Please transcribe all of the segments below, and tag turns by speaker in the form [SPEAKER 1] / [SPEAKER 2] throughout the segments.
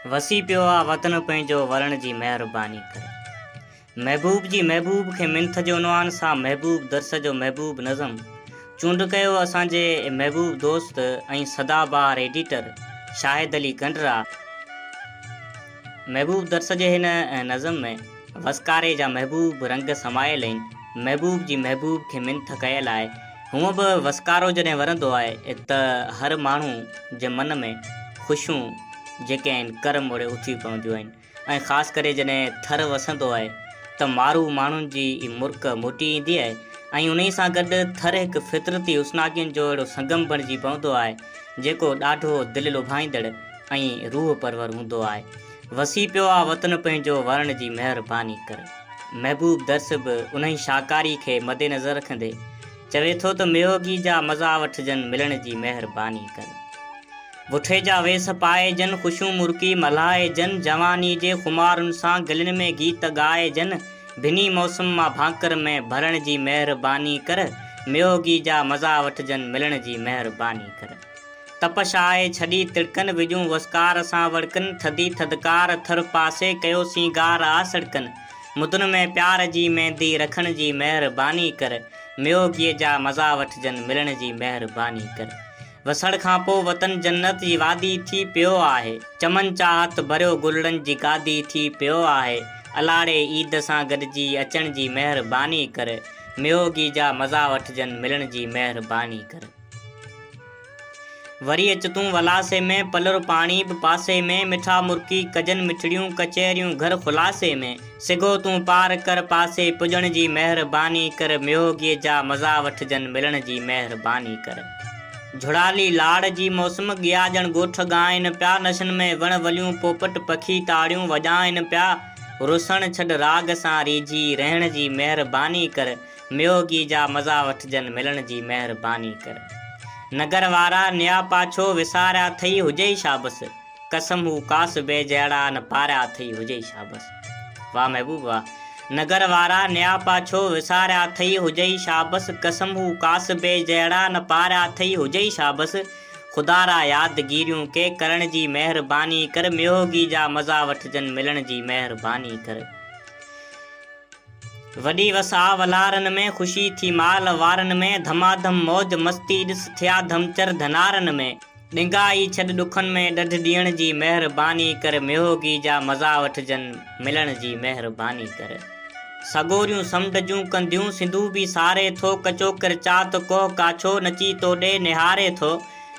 [SPEAKER 1] वसी पियो आ वतन पंहिंजो वरण जी महिरबानी कर। महबूब जी महबूब खे मिंथ जो उनवान सां महबूब दर्स जो महबूब नज़म चूंड कयो असांजे महबूब दोस्त ऐं सदाबहार एडिटर शाहिद अली गंडरा। महबूब दर्स जे हिन नज़म में वसकारे जा महबूब रंग समायल आहिनि। महबूब जी महबूब खे मिंथ कयल आहे। हूअं बि वसकारो जॾहिं वरंदो आहे त हर माण्हू जे मन में ख़ुशियूं जेके आहिनि कर मोड़े उथी पवंदियूं आहिनि ऐं ख़ासि करे जॾहिं थर वसंदो आहे त मारू माण्हुनि जी मुर्क मोटी ईंदी आहे ऐं उन सां गॾु थर हिकु फितरती उसनाकियुनि जो अहिड़ो संगम बणिजी पवंदो आहे जेको ॾाढो दिलि लुभाईंदड़ ऐं रूह परवर हूंदो आहे। वसी पियो आहे वतन पंहिंजो वरण जी महिरबानी कर। महबूब दर्स बि उन ई शाहकारी खे मद्देनज़र रखंदे चवे थो त मियोगी जा मज़ा वठजनि मिलण जी महिरबानी कर। बुठे जा वेस पाए जन ख़ुशियूं मुर्की मल्हाए जन जवानी जे खुमारुनि सां गलियुनि में गीत ॻाए जन भिनी मौसम मां भांकर में भरण जी महिरबानी कर। मियोगी जा मज़ा वठजनि मिलण जी महिरबानी कर। तपश आहे छॾी तिड़कनि विझूं वसकार सां वड़कनि थदी थदकार थर पासे कयो सींगार आ सड़कनि मुदुन में प्यार जी मेहंदी रखण जी महिरबानी कर। मियोगीअ जा मज़ा वठजनि मिलण जी महिरबानी कर। वसण खां पोइ वतन जन्नत जी वादी थी पियो आहे चमन चाहत भरियो गुलड़नि जी गादी थी पियो आहे अलाड़े ईद सां गॾिजी अचण जी महिरबानी कर। मियोगी जा मज़ा वठजनि मिलण जी महिरबानी कर। वरी अच तूं वलासे में पलर पाणी बि पासे में मिठा मुर्की कजन मिठड़ियूं कचहरियूं घर खुलासे में सिगो तूं पार कर पासे पुॼण जी महिरबानी कर। मियोगीअ जा मज़ा वठजनि मिलण जी महिरबानी कर। झुड़ाली लाड़ जी मौसम गियाजण ॻोठ ॻाइनि पिया नशनि में वण वलियूं पोपट पखी ताड़ियूं वॼाइनि पिया रुसण छॾ राग सां रीझी रहण जी महिरबानी कर। मियोगी जा मज़ा वठजनि मिलण जी महिरबानी कर। नगर वारा निया पाछो विसारिया थई हुजे शाबस कसम हू कास बे जहिड़ा न पारिया थई हुजे शाबस। वाह महबूब वाह। नगर वारा निया पाछो विसारिया थई हुजे शाबस कसम हू कास बे जहिड़ा न पारिया थई हुजे शाबस। ख़ुदारा यादगिरियूं के करण जी महिरबानी कर। मियोगी जा मज़ा वठजनि मिलण जी महिरबानी कर। वॾी वसा वलारनि में ख़ुशी थी माल वारनि में धमाधम मौज मस्ती ॾिस थिया धमचर धनारनि में ॾिंगाई छॾ ॾुखनि में ॾढ ॾियण जी महिरबानी कर। मियोगी जा मज़ा वठजनि मिलण जी महिरबानी कर। सगोरियूं समुंड जूं कंदियूं सिंधू बि सारे थो कचो किरचात कोह काछो नची तो ॾे निहारे थो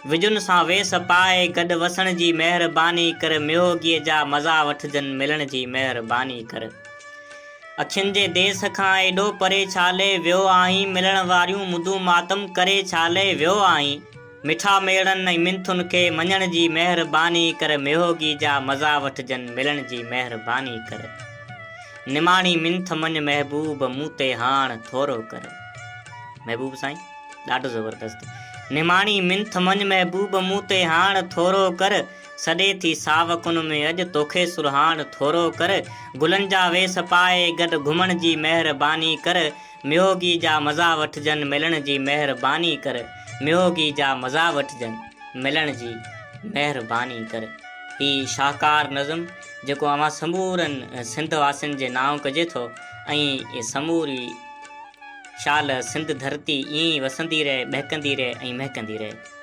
[SPEAKER 1] विजुन सां वेस पाए गॾु वसण जी महिरबानी कर। मियोगीअ जा मज़ा वठजनि मिलण जी महिरबानी कर। अखियुनि जे देस खां एॾो परे छाले वियो आहीं मिलण वारियूं मुदूं मातम करे छाले वियो आहीं मिठा मेड़नि ऐं मिंथुनि खे मञण जी महिरबानी कर। मियोगी जा मज़ा वठजनि मिलण जी महिरबानी कर। निमाणी मिंथ मञ महबूब मूं ते हाण थोरो कर। महबूब साईं ॾाढो ज़बरदस्त। निमाणी मिंथ मञ महबूब मूं ते हाण थोरो कर सॾे थी सावकुन में अॼु तोखे सुरहाण थोरो कर। गुलनि जा वेस पाए गॾु घुमण जी महिरबानी कर। मियोगी जा मज़ा वठजनि मिलण जी महिरबानी कर। मियोगी जा मज़ा वठजनि मिलण जी महिरबानी कर। ही शाहकार नज़म जेको अवां समूरनि सिंध वासियुनि जे नाव कजे थो ऐं ये समूरी शाल सिंध धरती ईअं ई वसंदी रहे बहकंदी रहे ऐं महकंदी रहे।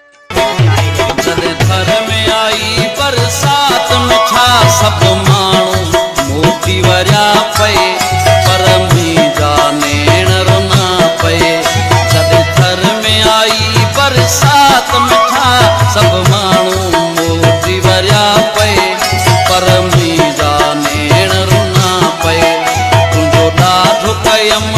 [SPEAKER 2] जॾहिं थर में आई बरसात में छा सभु माण्हू मोती वरिया पए पर मुंहिंजा नेण रुना पए। जॾहिं थर में आई बरसात में छा सभु माण्हू मोती वरिया पए पर मुंहिंजा नेण रुना पए। तुंहिंजो ॾाढो कयम